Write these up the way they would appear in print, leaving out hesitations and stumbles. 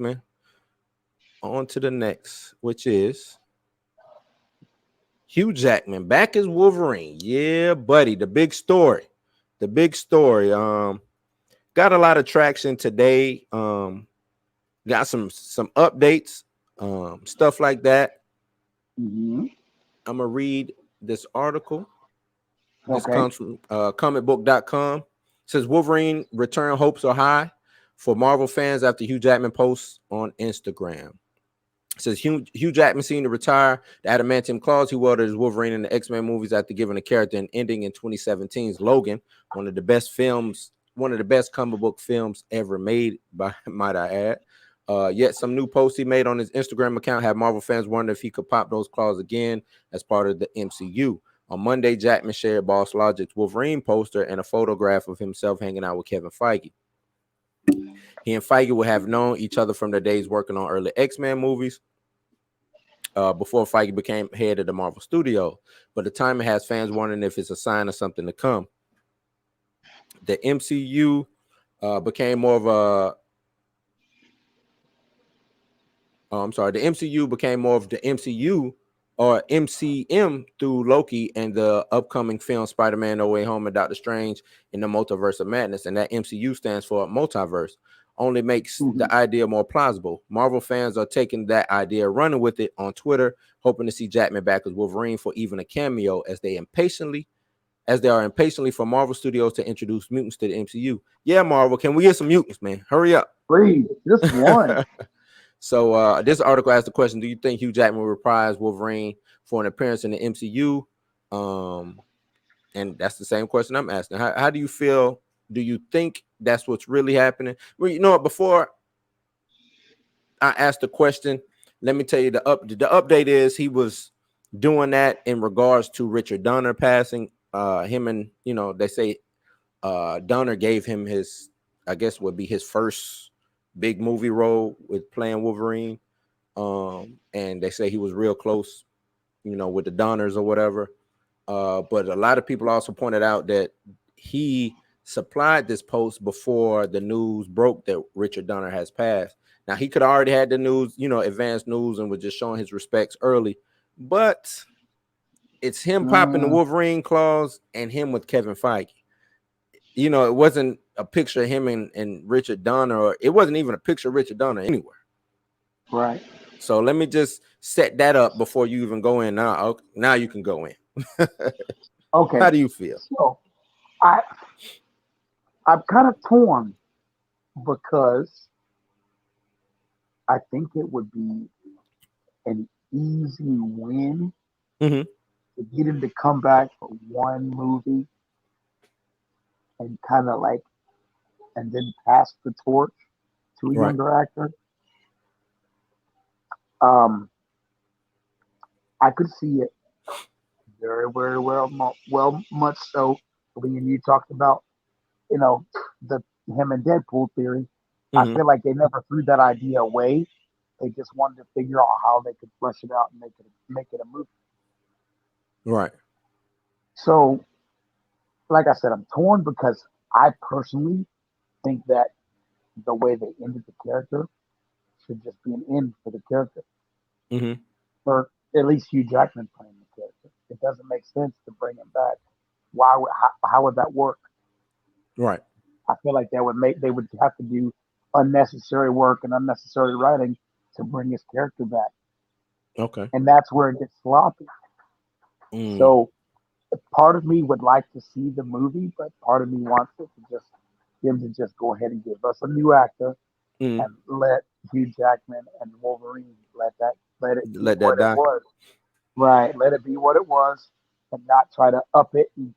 man. On to the next, which is Hugh Jackman back as Wolverine. Yeah, buddy. The big story. The big story. Got a lot of traction today. Got some updates, stuff like that. Mm-hmm. I'm gonna read this article. This Okay. comes from comicbook.com. It says Wolverine return hopes are high for Marvel fans after Hugh Jackman posts on Instagram. It says Hugh Jackman seen to retire the adamantium claws he wielded as Wolverine in the X-Men movies after giving the character an ending in 2017's Logan, one of the best comic book films ever made, by might I add. Yet some new posts he made on his Instagram account have Marvel fans wondering if he could pop those claws again as part of the MCU. On Monday, Jackman shared Boss Logic's Wolverine poster and a photograph of himself hanging out with Kevin Feige. He and Feige would have known each other from their days working on early X-Men movies before Feige became head of the Marvel Studio. But the timing has fans wondering if it's a sign of something to come. The MCU became more of a the MCU became more of the MCU or MCM through Loki and the upcoming film Spider-Man No Way Home and Doctor Strange in the Multiverse of Madness. And that MCU stands for multiverse. Only makes the idea more plausible. Marvel fans are taking that idea, running with it on Twitter, hoping to see Jackman back as Wolverine for even a cameo as they are impatiently for Marvel Studios to introduce mutants to the MCU. Yeah, Marvel, can we get some mutants, man? Hurry up. Please, just one. So this article asks the question: do you think Hugh Jackman will reprise Wolverine for an appearance in the MCU? And that's the same question I'm asking. How do you feel? Do you think that's what's really happening? Well, you know what? Before I ask the question, let me tell you the update is he was doing that in regards to Richard Donner passing. Him and they say Donner gave him his, I guess would be his first big movie role with playing Wolverine. And they say he was real close, with the Donners or whatever. But a lot of people also pointed out that he supplied this post before the news broke that Richard Donner has passed. Now, he could have already had the news, advanced news, and was just showing his respects early. But it's him popping the Wolverine claws and him with Kevin Feige. It wasn't a picture of him and Richard Donner, or it wasn't even a picture of Richard Donner anywhere. Right. So let me just set that up before you even go in. Now you can go in. Okay. How do you feel? So I'm kind of torn because I think it would be an easy win to get him to come back for one movie and kind of and then pass the torch to a younger actor. I could see it very, very well, much so. When you talked about, the him and Deadpool theory, I feel like they never threw that idea away. They just wanted to figure out how they could flesh it out and make it a movie. Right. So, like I said, I'm torn because I personally think that the way they ended the character should just be an end for the character. Or at least Hugh Jackman playing the character. It doesn't make sense to bring him back. How would that work? Right. I feel like they would have to do unnecessary work and unnecessary writing to bring his character back. Okay. And that's where it gets sloppy. So part of me would like to see the movie, but part of me wants him to just go ahead and give us a new actor and let Hugh Jackman and Wolverine let it be what it was. Right. Let it be what it was and not try to up it and,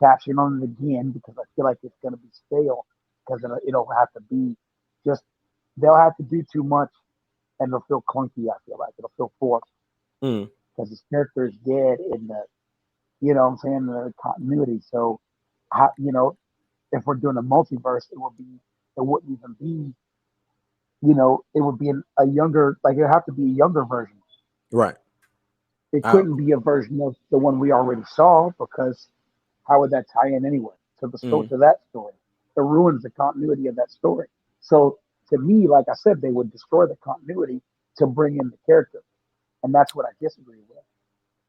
cash in on it again, because I feel like it's going to be stale, because it'll have to be they'll have to do too much and it'll feel clunky. I feel like it'll feel forced because his character is dead in the, the continuity. So, if we're doing a multiverse, it wouldn't even be, it would be a younger, it would have to be a younger version. Right. It couldn't be a version of the one we already saw, because how would that tie in anyway to the story, to that story? It ruins the continuity of that story. So to me, like I said, they would destroy the continuity to bring in the character, and that's what I disagree with.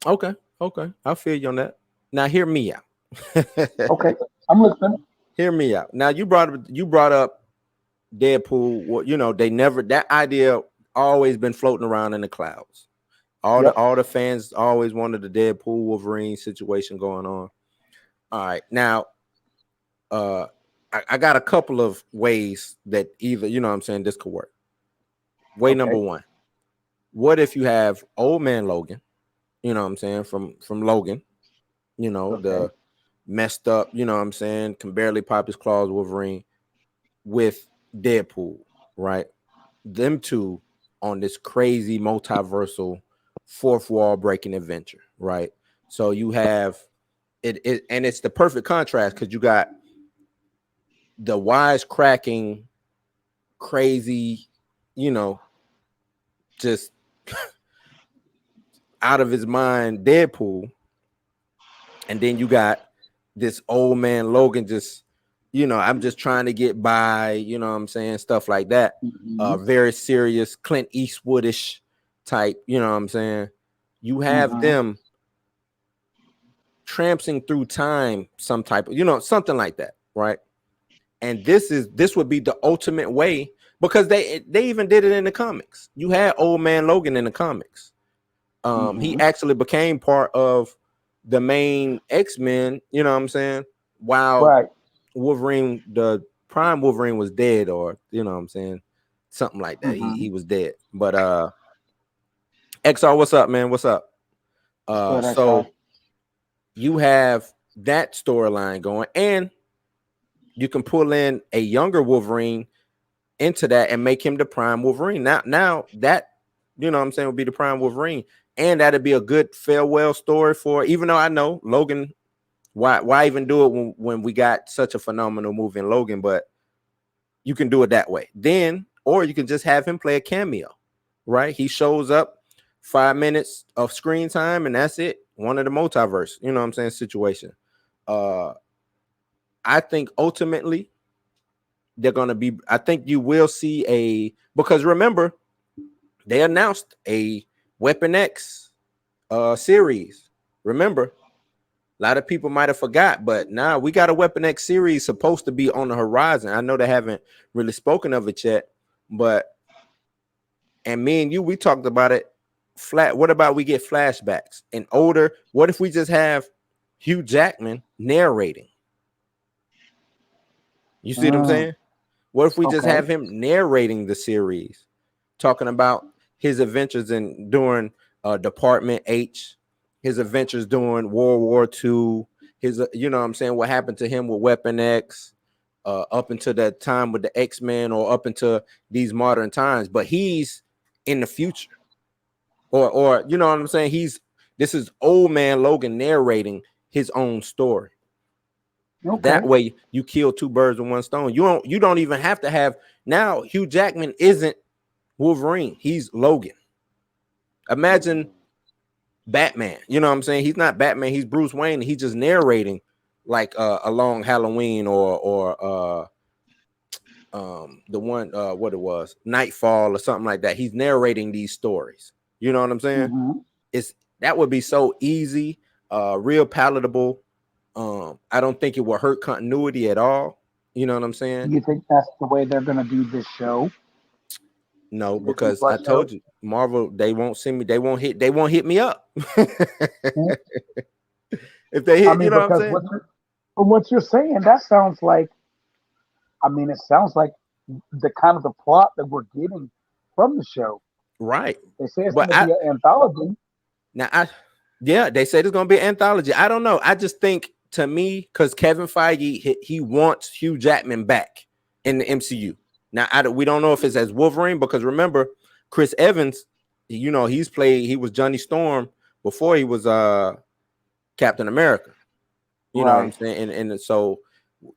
Okay, okay, I feel you on that. Now, hear me out. Okay, I'm listening. Hear me out. Now, you brought up Deadpool. Well, they never that idea always been floating around in the clouds. Yep. All the fans always wanted the Deadpool Wolverine situation going on. All right, now I got a couple of ways that either what I'm saying this could work. Way number Okay. one: what if you have old man Logan? You know what I'm saying from Logan. Okay. The messed up. You know what I'm saying can barely pop his claws Wolverine with Deadpool, right? Them two on this crazy multiversal fourth wall breaking adventure, right? So you have it and it's the perfect contrast because you got the wisecracking, crazy, you know, just out of his mind Deadpool, and then you got this old man Logan just, I'm just trying to get by, what I'm saying, stuff like that. Mm-hmm. Very serious Clint Eastwoodish type, what I'm saying. You have Mm-hmm. them tramping through time, some type of, something like that, right? And this would be the ultimate way because they even did it in the comics. You had old man Logan in the comics. He Mm-hmm. actually became part of the main X-Men, you know what I'm saying? While Right. Wolverine, the prime Wolverine was dead, or you know what I'm saying, something like that. He Mm-hmm. was dead. But XR, what's up, man? What's up? What's good, XR? So you have that storyline going, and you can pull in a younger Wolverine into that and make him the prime Wolverine. Now that what I'm saying would be the prime Wolverine, and that'd be a good farewell story for. Even though I know Logan, why even do it when we got such a phenomenal movie in Logan? But you can do it that way. Then, or you can just have him play a cameo, right? He shows up, 5 minutes of screen time, and that's it. One of the multiverse, you know what I'm saying, situation. Uh, I think ultimately they're gonna be. I think you will see because remember they announced a Weapon X series. Remember, a lot of people might have forgot, but now we got a Weapon X series supposed to be on the horizon. I know they haven't really spoken of it yet, but and me and you, we talked about it. What about we get flashbacks and older? What if we just have Hugh Jackman narrating? You see what I'm Mm. saying? What if we just Okay. have him narrating the series, talking about his adventures during Department H, his adventures during World War II, his you know what I'm saying, what happened to him with Weapon X, up until that time with the X-Men, or up into these modern times, but he's in the future. Or you know what I'm saying? This is old man Logan narrating his own story. Okay. That way you kill two birds with one stone. You don't even have to have. Now Hugh Jackman isn't Wolverine, he's Logan. Imagine Batman. You know what I'm saying? He's not Batman, he's Bruce Wayne. He's just narrating like a long Halloween, or the one what it was, Nightfall or something like that. He's narrating these stories. You know what I'm saying? Mm-hmm. That would be so easy, real palatable. I don't think it will hurt continuity at all. You know what I'm Do saying? you think that's the way they're gonna do this show, No, the Disney because I Plus told show? you, Marvel, they won't send me, they won't hit me up. Hmm? If they I hit, you mean, know what I'm because saying? from what you're saying, that sounds like. I mean, it sounds like the kind of the plot that we're getting from the show. Right. They say it's But going to be an anthology. now I yeah, they said it's gonna be an anthology. I don't know. I just think, to me, because Kevin Feige, he wants Hugh Jackman back in the MCU. Now we don't know if it's as Wolverine, because remember, Chris Evans, he was Johnny Storm before he was Captain America. You know what I'm Right. saying? And so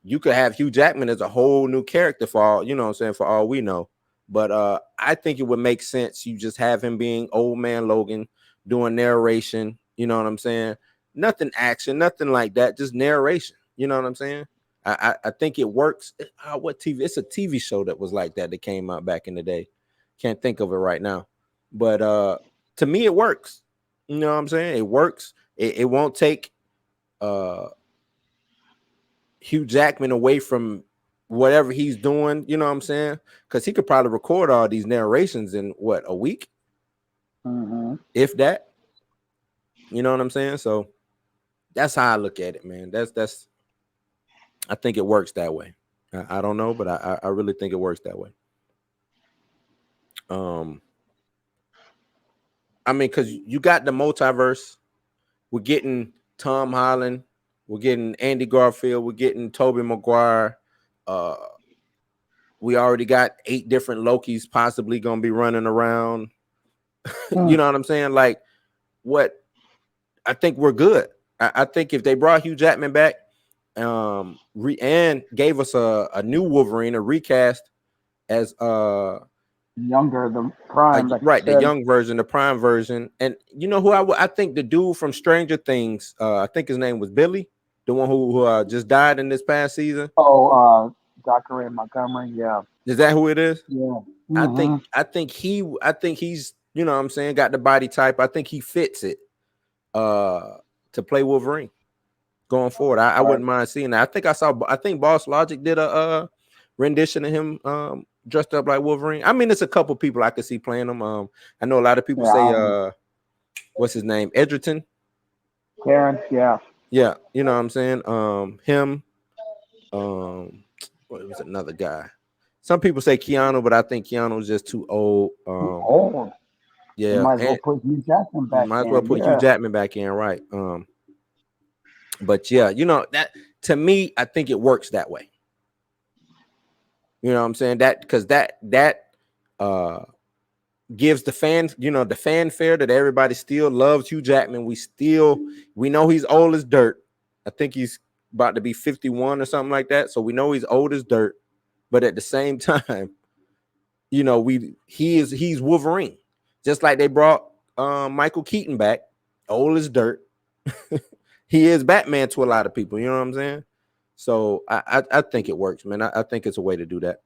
you could have Hugh Jackman as a whole new character for all, you know what I'm saying, for all we know. But I think it would make sense you just have him being old man Logan, doing narration, you know what I'm saying? Nothing action, nothing like that, just narration. You know what I'm saying? I think it works. What TV? It's a TV show that was like that came out back in the day. Can't think of it right now, but to me it works. You know what I'm saying? It works. It won't take uh Hugh Jackman away from whatever he's doing. You know what I'm saying? Because he could probably record all these narrations in what, a week, if that. You know what I'm saying? So that's how I look at it, man. That's. I think it works that way. I don't know, but I really think it works that way. I mean, because you got the multiverse. We're getting Tom Holland. We're getting Andy Garfield. We're getting Tobey Maguire. We already got 8 different Lokis possibly going to be running around. You know what I'm saying? Like, what? I think we're good. I think if they brought Hugh Jackman back, and gave us a new Wolverine, a recast as younger, the prime, like right, the young version, the prime version. And you know who I think the dude from Stranger Things, I think his name was Billy, the one who just died in this past season. Oh, Dr. Ray Montgomery, yeah. Is that who it is? Yeah. I think he's, you know what I'm saying, got the body type. I think he fits it to play Wolverine going forward. I wouldn't mind seeing that. I think Boss Logic did a rendition of him dressed up like Wolverine. I mean, it's a couple people I could see playing him. I know a lot of people say what's his name? Edgerton. Karen, yeah. Yeah, you know what I'm saying? Him. What was another guy? Some people say Keanu, but I think Keanu's just too old. Old. Yeah. You might as well put Hugh Jackman back in. Might as well put Hugh Jackman back in, right? But yeah, you know, that to me, I think it works that way. You know what I'm saying? That because that gives the fans, you know, the fanfare that everybody still loves Hugh Jackman. We know he's old as dirt. I think he's about to be 51 or something like that. So we know he's old as dirt. But at the same time, you know, he's Wolverine. Just like they brought Michael Keaton back, old as dirt. He is Batman to a lot of people, you know what I'm saying? So I think it works, man. I think it's a way to do that.